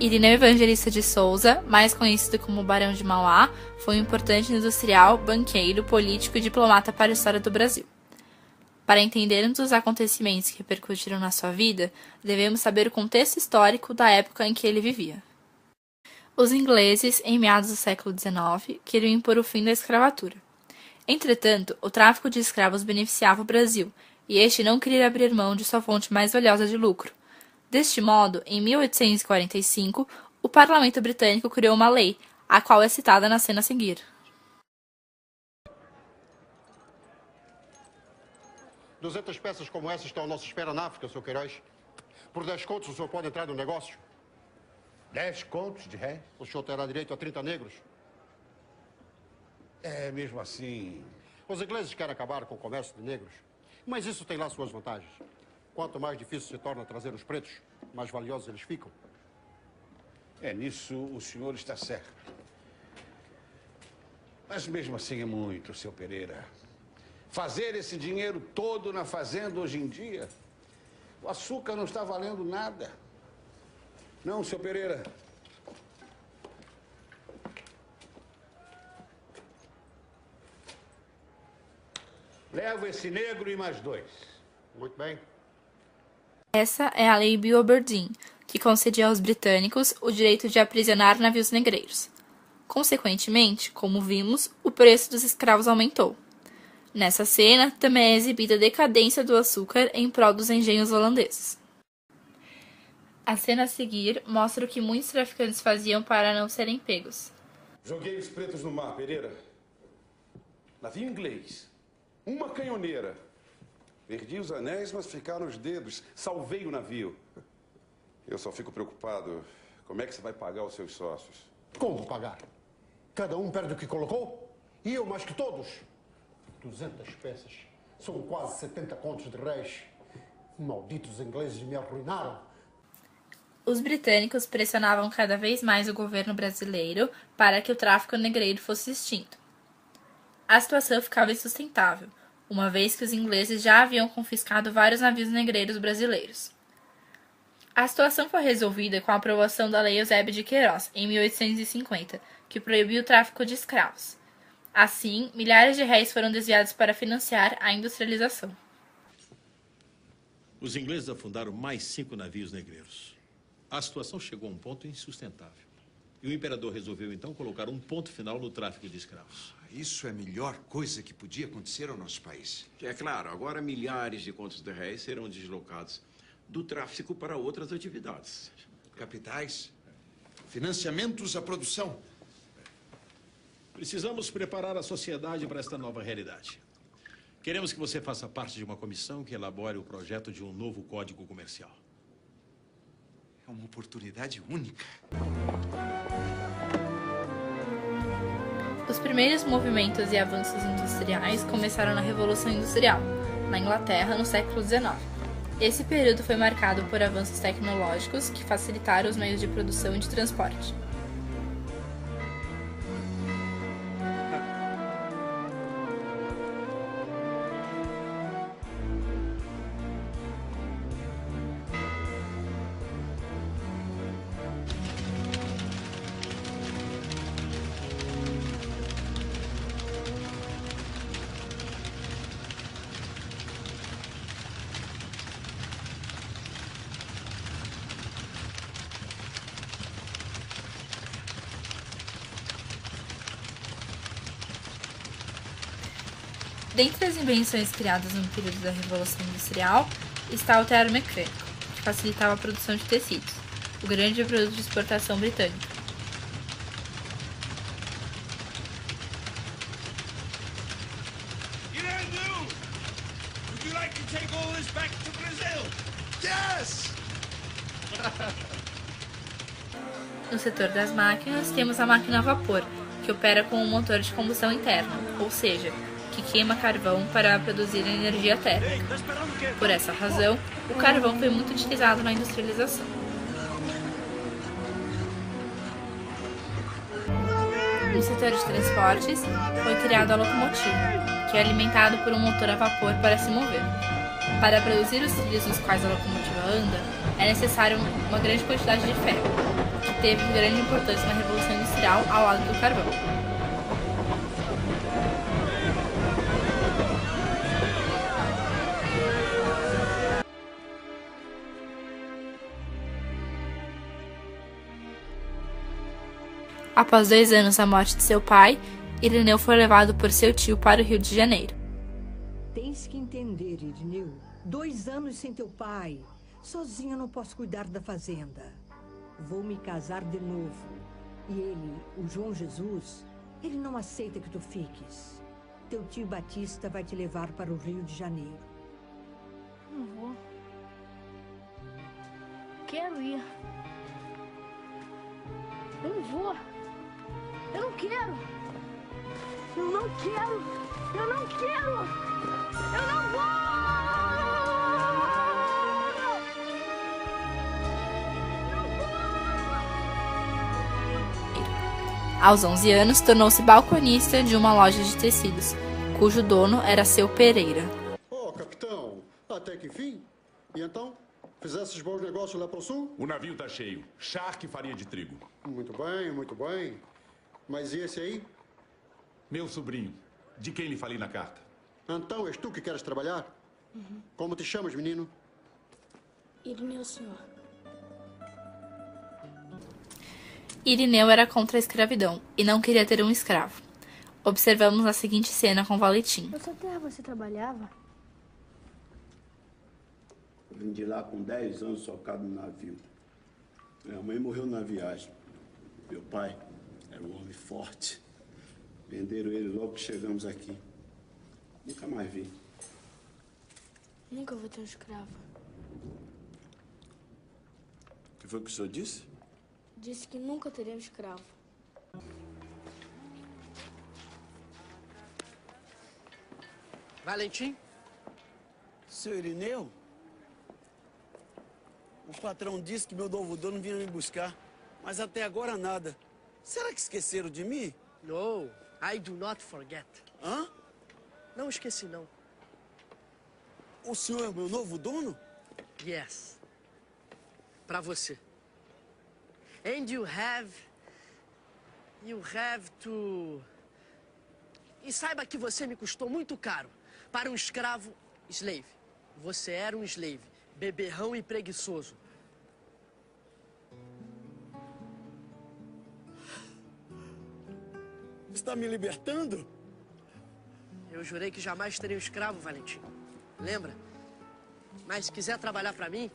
Irineu Evangelista de Souza, mais conhecido como Barão de Mauá, foi um importante industrial, banqueiro, político e diplomata para a história do Brasil. Para entendermos os acontecimentos que repercutiram na sua vida, devemos saber o contexto histórico da época em que ele vivia. Os ingleses, em meados do século XIX, queriam impor o fim da escravatura. Entretanto, o tráfico de escravos beneficiava o Brasil, e este não queria abrir mão de sua fonte mais valiosa de lucro. Deste modo, em 1845, o Parlamento Britânico criou uma lei, a qual é citada na cena a seguir. "200 peças como essa estão à nossa espera na África, Sr. Queiroz. Por 10 contos o senhor pode entrar no negócio. 10 contos de réis? O senhor terá direito a 30 negros. É, mesmo assim... Os ingleses querem acabar com o comércio de negros, mas isso tem lá suas vantagens. Quanto mais difícil se torna trazer os pretos, mais valiosos eles ficam. Nisso o senhor está certo. Mas mesmo assim é muito, seu Pereira. Fazer esse dinheiro todo na fazenda hoje em dia, o açúcar não está valendo nada. Não, seu Pereira. Levo esse negro e mais 2. Muito bem. Essa é a Lei Bill Aberdeen, que concedia aos britânicos o direito de aprisionar navios negreiros. Consequentemente, como vimos, o preço dos escravos aumentou. Nessa cena, também é exibida a decadência do açúcar em prol dos engenhos holandeses. A cena a seguir mostra o que muitos traficantes faziam para não serem pegos. Joguei os pretos no mar, Pereira. Navio inglês. Uma canhoneira. Perdi os anéis, mas ficaram os dedos. Salvei o navio. Eu só fico preocupado. Como é que você vai pagar os seus sócios? Como pagar? Cada um perde o que colocou? E eu mais que todos? 200 peças. São quase 70 contos de réis. Malditos ingleses me arruinaram. Os britânicos pressionavam cada vez mais o governo brasileiro para que o tráfico negreiro fosse extinto. A situação ficava insustentável, uma vez que os ingleses já haviam confiscado vários navios negreiros brasileiros. A situação foi resolvida com a aprovação da Lei Eusébio de Queiroz, em 1850, que proibiu o tráfico de escravos. Assim, milhares de réis foram desviados para financiar a industrialização. Os ingleses afundaram mais 5 navios negreiros. A situação chegou a um ponto insustentável. E o imperador resolveu, então, colocar um ponto final no tráfico de escravos. Isso é a melhor coisa que podia acontecer ao nosso país. É claro, agora milhares de contos de réis serão deslocados do tráfico para outras atividades. Capitais, financiamentos à produção. Precisamos preparar a sociedade para esta nova realidade. Queremos que você faça parte de uma comissão que elabore o projeto de um novo código comercial. É uma oportunidade única. Os primeiros movimentos e avanços industriais começaram na Revolução Industrial, na Inglaterra, no século XIX. Esse período foi marcado por avanços tecnológicos que facilitaram os meios de produção e de transporte. Dentre as invenções criadas no período da Revolução Industrial está o tear mecânico, que facilitava a produção de tecidos, o grande produto de exportação britânico. No setor das máquinas, temos a máquina a vapor, que opera com um motor de combustão interna, ou seja, que queima carvão para produzir energia térmica. Por essa razão, o carvão foi muito utilizado na industrialização. No setor de transportes, foi criada a locomotiva, que é alimentado por um motor a vapor para se mover. Para produzir os trilhos nos quais a locomotiva anda, é necessário uma grande quantidade de ferro, que teve grande importância na Revolução Industrial ao lado do carvão. Após 2 anos da morte de seu pai, Irineu foi levado por seu tio para o Rio de Janeiro. Tens que entender, Irineu. 2 anos sem teu pai. Sozinha não posso cuidar da fazenda. Vou me casar de novo. E ele, o João Jesus, ele não aceita que tu fiques. Teu tio Batista vai te levar para o Rio de Janeiro. Não vou. Quero ir. Eu não vou. Eu não quero. Eu não quero. Eu não quero. Eu não vou. Aos 11 anos, tornou-se balconista de uma loja de tecidos, cujo dono era seu Pereira. Oh, capitão, até que enfim. E então, fizesses bons negócios lá para o sul? O navio tá cheio. Charque e farinha de trigo. Muito bem, muito bem. Mas e esse aí? Meu sobrinho. De quem lhe falei na carta? Então, és tu que queres trabalhar? Como te chamas, menino? Irineu, senhor. Irineu era contra a escravidão e não queria ter um escravo. Observamos a seguinte cena com Valentim. Nessa terra você trabalhava? Eu vim de lá com 10 anos socado no navio. Minha mãe morreu na viagem. Meu pai era um homem forte. Venderam ele logo que chegamos aqui. Nunca mais vi. Nunca vou ter um escravo. O que foi que o senhor disse? Disse que nunca teria um escravo. Valentim? Seu Irineu? O patrão disse que meu novo dono vinha me buscar, mas até agora nada. Será que esqueceram de mim? No, I do not forget. Hã? Não esqueci, não. O senhor é o meu novo dono? Yes. Pra você. And you have to... E saiba que você me custou muito caro. Para um escravo, slave. Você era um slave, beberrão e preguiçoso. Está me libertando? Eu jurei que jamais teria um escravo, Valentim. Lembra? Mas se quiser trabalhar para mim,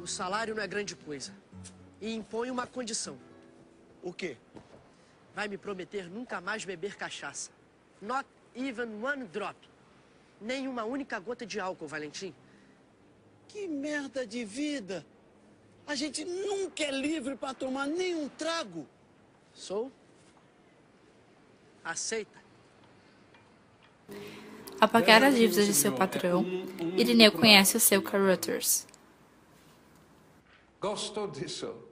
o salário não é grande coisa. E impõe uma condição. O quê? Vai me prometer nunca mais beber cachaça. Not even one drop. Nem uma única gota de álcool, Valentim. Que merda de vida! A gente nunca é livre para tomar nenhum trago. Sou? Aceita. Ao pagar as dívidas de seu patrão, Irineu conhece o seu Caruthers. Gostou disso?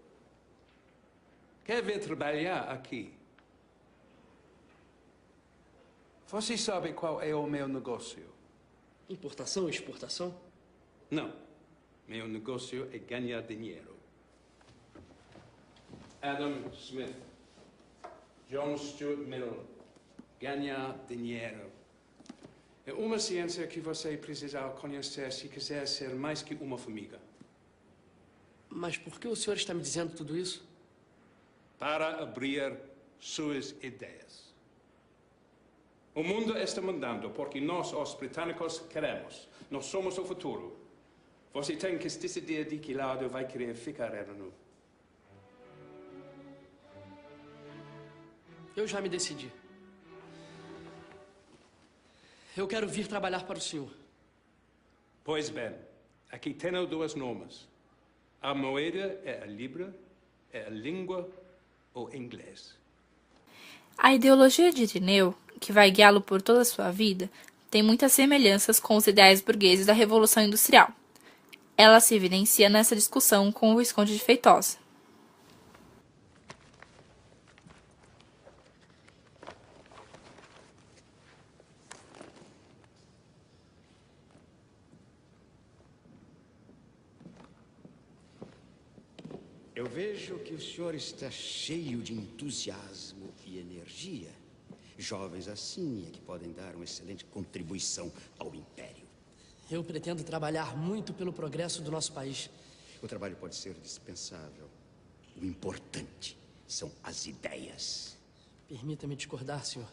Quer vir trabalhar aqui? Você sabe qual é o meu negócio? Importação e exportação? Não. Meu negócio é ganhar dinheiro. Adam Smith. John Stuart Mill. Ganhar dinheiro. É uma ciência que você precisa conhecer se quiser ser mais que uma formiga. Mas por que o senhor está me dizendo tudo isso? Para abrir suas ideias. O mundo está mudando porque nós, os britânicos, queremos. Nós somos o futuro. Você tem que decidir de que lado vai querer ficar, Erno. Eu já me decidi. Eu quero vir trabalhar para o senhor. Pois bem, aqui tenho 2 nomes. A moeda é a libra, é a língua ou inglês. A ideologia de Irineu, que vai guiá-lo por toda a sua vida, tem muitas semelhanças com os ideais burgueses da Revolução Industrial. Ela se evidencia nessa discussão com o Visconde de Feitosa. Eu vejo que o senhor está cheio de entusiasmo e energia. Jovens assim é que podem dar uma excelente contribuição ao Império. Eu pretendo trabalhar muito pelo progresso do nosso país. O trabalho pode ser dispensável. O importante são as ideias. Permita-me discordar, senhor.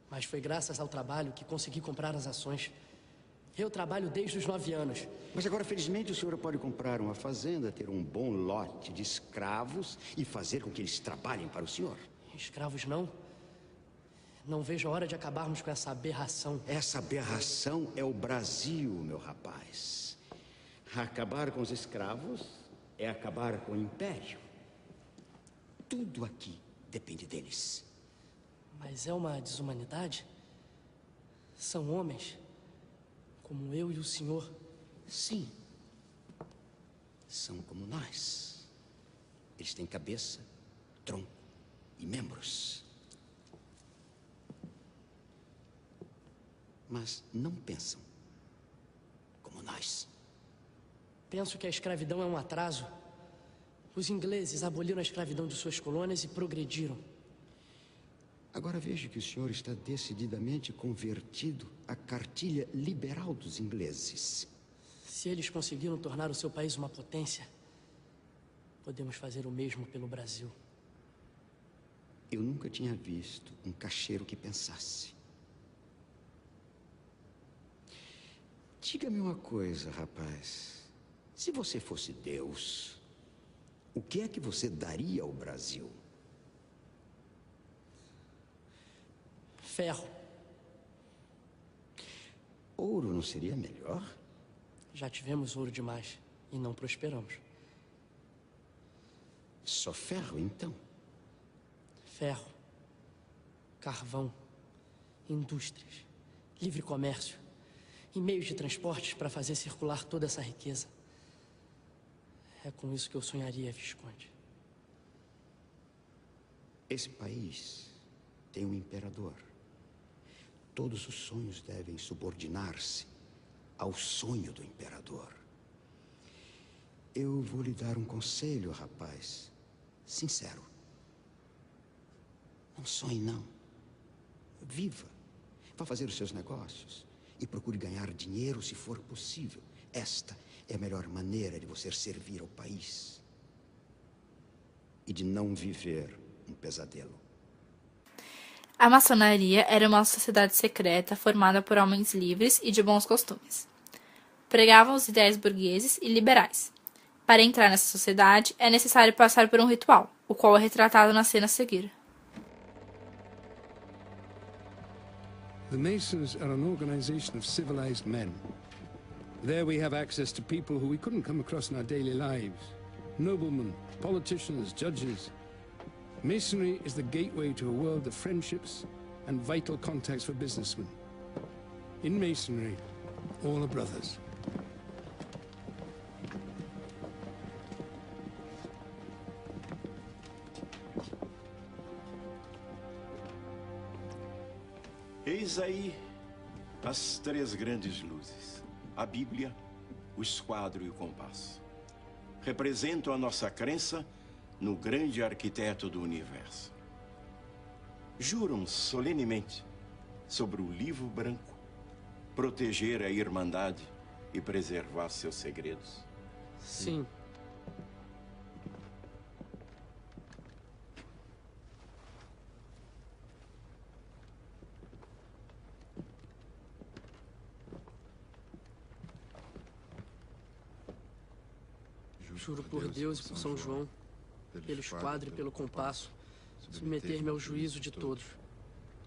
Mas foi graças ao trabalho que consegui comprar as ações. Eu trabalho desde os 9 anos. Mas agora, felizmente, o senhor pode comprar uma fazenda, ter um bom lote de escravos e fazer com que eles trabalhem para o senhor. Escravos não? Não vejo a hora de acabarmos com essa aberração. Essa aberração é o Brasil, meu rapaz. Acabar com os escravos é acabar com o Império. Tudo aqui depende deles. Mas é uma desumanidade? São homens, como eu e o senhor. Sim. São como nós. Eles têm cabeça, tronco e membros. Mas não pensam como nós. Penso que a escravidão é um atraso. Os ingleses aboliram a escravidão de suas colônias e progrediram. Agora vejo que o senhor está decididamente convertido à cartilha liberal dos ingleses. Se eles conseguiram tornar o seu país uma potência, podemos fazer o mesmo pelo Brasil. Eu nunca tinha visto um cacheiro que pensasse. Diga-me uma coisa, rapaz. Se você fosse Deus, o que é que você daria ao Brasil? Ferro. Ouro não seria melhor? Já tivemos ouro demais e não prosperamos. Só ferro, então? Ferro, carvão, indústrias, livre comércio e meios de transportes para fazer circular toda essa riqueza. É com isso que eu sonharia, Visconde. Esse país tem um imperador. Todos os sonhos devem subordinar-se ao sonho do imperador. Eu vou lhe dar um conselho, rapaz. Sincero. Não sonhe, não. Viva. Vá fazer os seus negócios e procure ganhar dinheiro se for possível. Esta é a melhor maneira de você servir ao país e de não viver um pesadelo. A maçonaria era uma sociedade secreta formada por homens livres e de bons costumes. Pregavam os ideais burgueses e liberais. Para entrar nessa sociedade, é necessário passar por um ritual, o qual é retratado na cena a seguir. The Masons are an organization of civilized men. There we have access to people who we couldn't come across in our daily lives. Noblemen, politicians, judges. Masonry is the gateway to a world of friendships and vital contacts for businessmen. In Masonry, all are brothers. Eis aí as três grandes luzes. A Bíblia, o esquadro e o compasso. Representam a nossa crença no grande arquiteto do universo. Juram solenemente sobre o livro branco proteger a Irmandade e preservar seus segredos. Sim. Juro por Deus e por São João, pelo esquadro e pelo compasso, submeter-me ao juízo de todos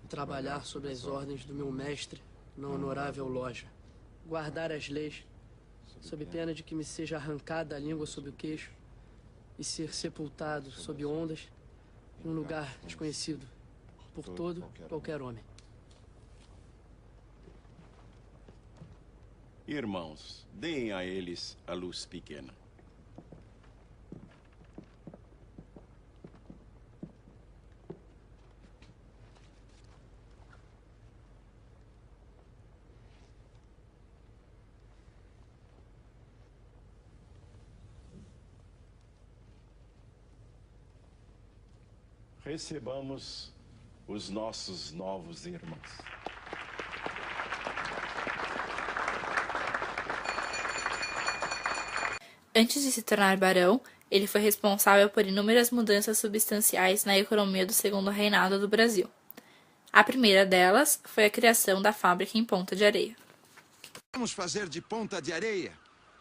e trabalhar sob as ordens do meu mestre na honorável loja. Guardar as leis, sob pena de que me seja arrancada a língua sob o queixo e ser sepultado sob ondas em um lugar desconhecido por todo qualquer homem. Irmãos, deem a eles a luz pequena. Recebamos os nossos novos irmãos. Antes de se tornar barão, ele foi responsável por inúmeras mudanças substanciais na economia do Segundo Reinado do Brasil. A primeira delas foi a criação da fábrica em Ponta de Areia. Vamos fazer de Ponta de Areia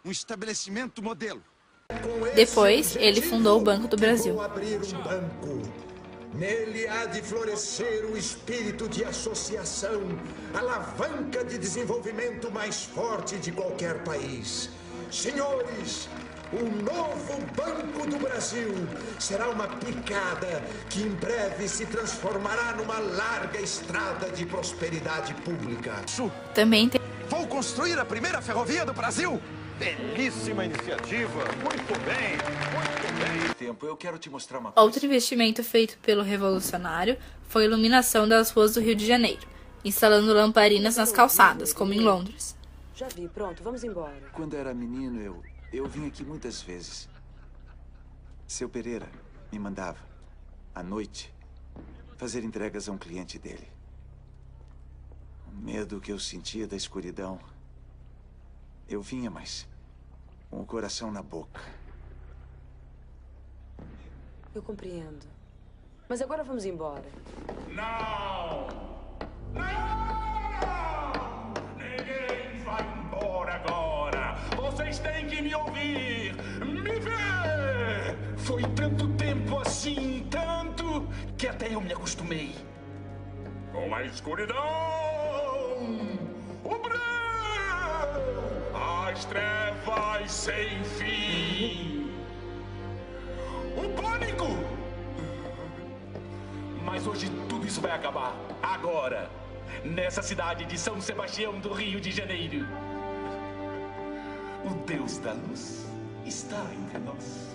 um estabelecimento modelo. Depois, ele fundou o Banco do Brasil. Vou abrir um banco. Nele há de florescer o espírito de associação, alavanca de desenvolvimento mais forte de qualquer país. Senhores, o novo Banco do Brasil será uma picada que em breve se transformará numa larga estrada de prosperidade pública. Também tem... Vou construir a primeira ferrovia do Brasil! Belíssima iniciativa! Muito bem! Muito bem! Tempo, eu quero te mostrar uma coisa. Outro investimento feito pelo revolucionário foi a iluminação das ruas do Rio de Janeiro, instalando lamparinas nas calçadas, como em Londres. Já vi, pronto, vamos embora. Quando era menino, eu vim aqui muitas vezes. Seu Pereira me mandava, à noite, fazer entregas a um cliente dele. O medo que eu sentia da escuridão. Eu vinha, mas com o coração na boca. Eu compreendo. Mas agora vamos embora. Não! Não! Ninguém vai embora agora! Vocês têm que me ouvir! Me ver! Foi tanto tempo assim, tanto, que até eu me acostumei. Com a escuridão! O breu! As trevas sem fim! O pânico! Mas hoje tudo isso vai acabar. Agora, nessa cidade de São Sebastião do Rio de Janeiro. O Deus da luz está entre nós.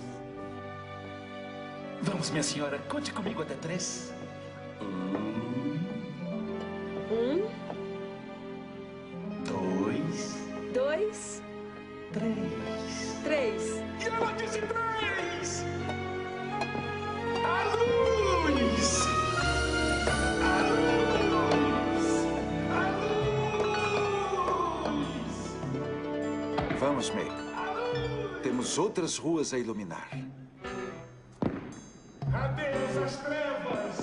Vamos, minha senhora, conte comigo até 3. 2, 3. E ela disse 3! A luz! A luz! A luz! Vamos, May. Temos outras ruas a iluminar. Adeus às trevas!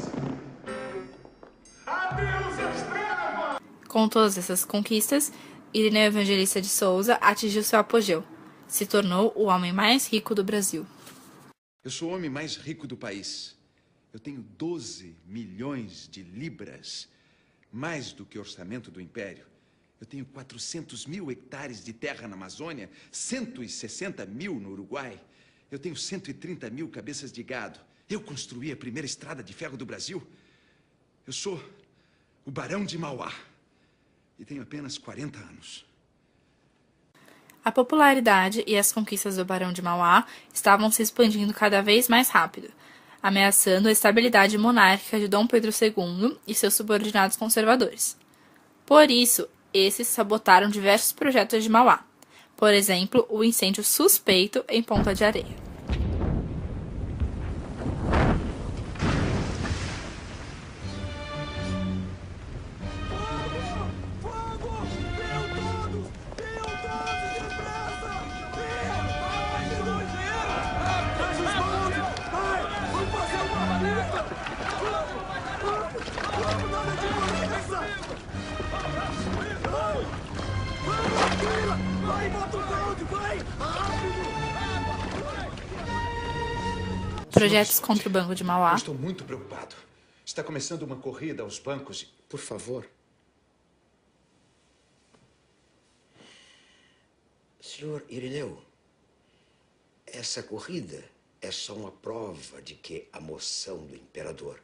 Adeus às trevas! Com todas essas conquistas, Irineu Evangelista de Souza atingiu seu apogeu. Se tornou o homem mais rico do Brasil. Eu sou o homem mais rico do país. Eu tenho 12 milhões de libras, mais do que o orçamento do Império. Eu tenho 400 mil hectares de terra na Amazônia, 160 mil no Uruguai. Eu tenho 130 mil cabeças de gado. Eu construí a primeira estrada de ferro do Brasil. Eu sou o Barão de Mauá e tenho apenas 40 anos. A popularidade e as conquistas do Barão de Mauá estavam se expandindo cada vez mais rápido, ameaçando a estabilidade monárquica de Dom Pedro II e seus subordinados conservadores. Por isso, esses sabotaram diversos projetos de Mauá, por exemplo, o incêndio suspeito em Ponta de Areia. Projetos contra o Banco de Mauá. Eu estou muito preocupado. Está começando uma corrida aos bancos. Por favor. Senhor Irineu, essa corrida é só uma prova de que a moção do imperador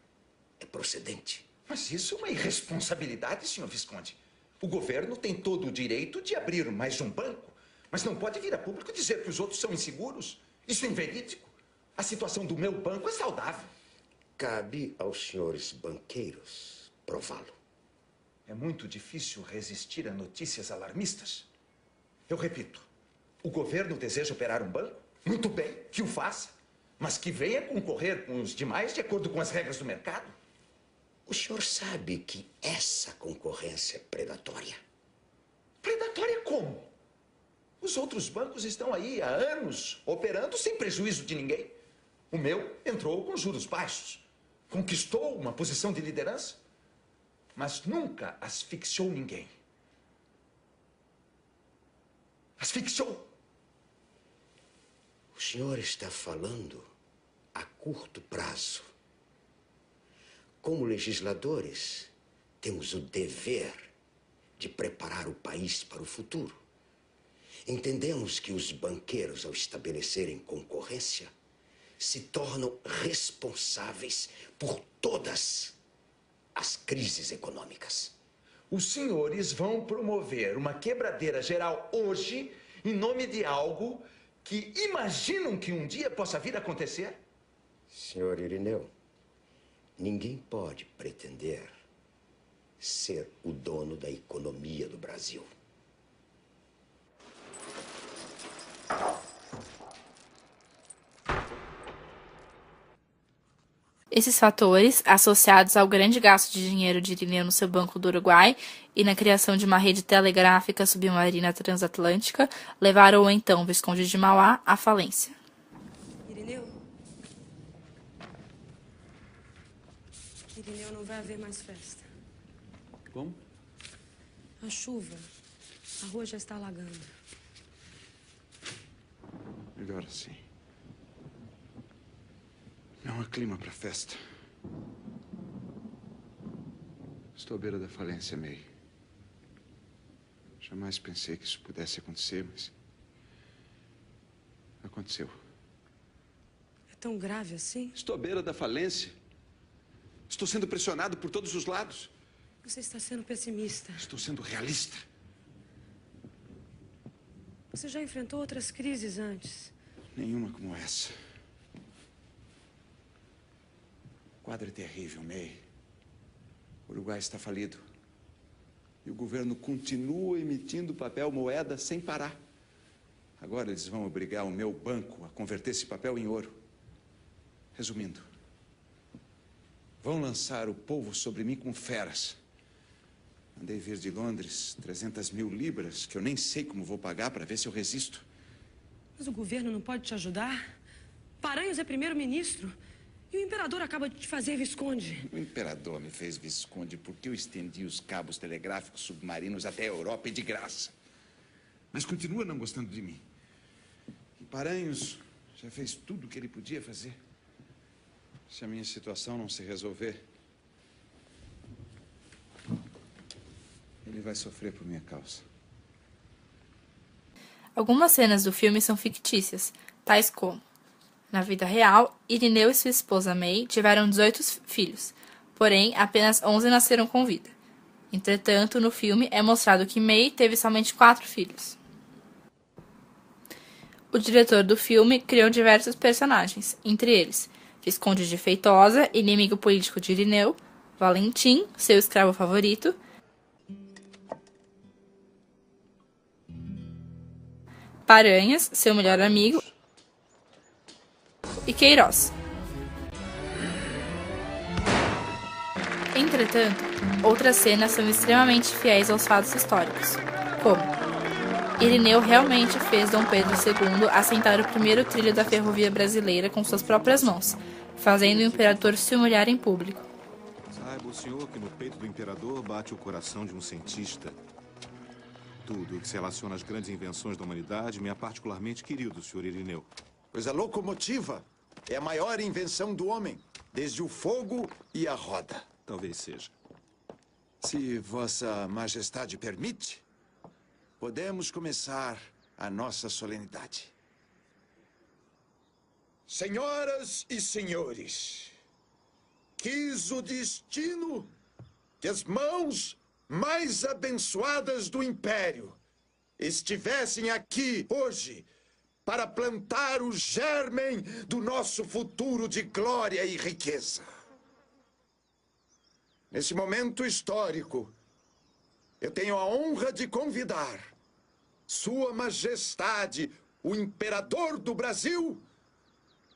é procedente. Mas isso é uma irresponsabilidade, senhor Visconde. O governo tem todo o direito de abrir mais um banco, mas não pode vir a público dizer que os outros são inseguros. Isso é inverídico. A situação do meu banco é saudável. Cabe aos senhores banqueiros prová-lo. É muito difícil resistir a notícias alarmistas. Eu repito, o governo deseja operar um banco? Muito bem, que o faça. mas que venha concorrer com os demais de acordo com as regras do mercado. O senhor sabe que essa concorrência é predatória? Predatória como? Os outros bancos estão aí há anos, operando sem prejuízo de ninguém. O meu entrou com juros baixos, conquistou uma posição de liderança, mas nunca asfixiou ninguém. Asfixiou. O senhor está falando a curto prazo. Como legisladores, temos o dever de preparar o país para o futuro. Entendemos que os banqueiros, ao estabelecerem concorrência, se tornam responsáveis por todas as crises econômicas. Os senhores vão promover uma quebradeira geral hoje em nome de algo que imaginam que um dia possa vir a acontecer? Senhor Irineu, ninguém pode pretender ser o dono da economia do Brasil. Esses fatores, associados ao grande gasto de dinheiro de Irineu no seu Banco do Uruguai e na criação de uma rede telegráfica submarina transatlântica, levaram o então Visconde de Mauá à falência. Irineu? Irineu, não vai haver mais festa. Como? A chuva. A rua já está alagando. Melhor assim. Não há clima para festa. Estou à beira da falência, May. Jamais pensei que isso pudesse acontecer, mas aconteceu. É tão grave assim? Estou à beira da falência. Estou sendo pressionado por todos os lados. Você está sendo pessimista. Estou sendo realista. Você já enfrentou outras crises antes. Nenhuma como essa. O quadro é terrível, May. O Uruguai está falido. E o governo continua emitindo papel moeda sem parar. Agora eles vão obrigar o meu banco a converter esse papel em ouro. Resumindo, vão lançar o povo sobre mim com feras. Mandei vir de Londres 300 mil libras, que eu nem sei como vou pagar para ver se eu resisto. Mas o governo não pode te ajudar? Paranhos é primeiro-ministro. E o imperador acaba de te fazer visconde. O imperador me fez visconde porque eu estendi os cabos telegráficos submarinos até a Europa e de graça. Mas continua não gostando de mim. E Paranhos já fez tudo o que ele podia fazer. Se a minha situação não se resolver, ele vai sofrer por minha causa. Algumas cenas do filme são fictícias, tais como: na vida real, Irineu e sua esposa May tiveram 18 filhos, porém apenas 11 nasceram com vida. Entretanto, no filme é mostrado que May teve somente 4 filhos. O diretor do filme criou diversos personagens, entre eles Visconde de Feitosa, inimigo político de Irineu, Valentim, seu escravo favorito, Paranhas, seu melhor amigo, e Queiroz. Entretanto, outras cenas são extremamente fiéis aos fatos históricos, como: Irineu realmente fez Dom Pedro II assentar o primeiro trilho da ferrovia brasileira com suas próprias mãos, fazendo o imperador se humilhar em público. Saiba o senhor que no peito do imperador bate o coração de um cientista. Tudo o que se relaciona às grandes invenções da humanidade me é particularmente querido, senhor Irineu. Pois a locomotiva é a maior invenção do homem, desde o fogo e a roda. Talvez seja. Se Vossa Majestade permite, podemos começar a nossa solenidade. Senhoras e senhores, quis o destino que as mãos mais abençoadas do Império estivessem aqui hoje para plantar o germen do nosso futuro de glória e riqueza. Nesse momento histórico, eu tenho a honra de convidar Sua Majestade, o Imperador do Brasil,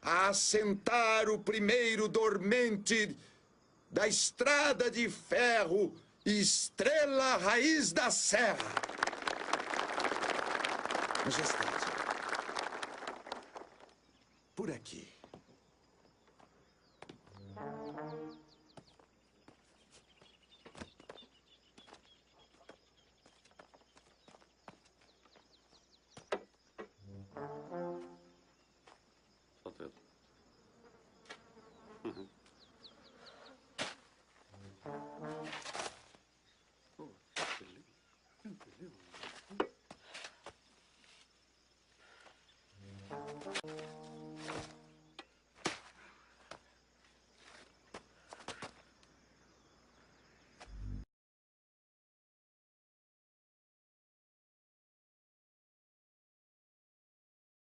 a assentar o primeiro dormente da estrada de ferro Estrela Raiz da Serra. Majestade, por aqui. Só Pedro.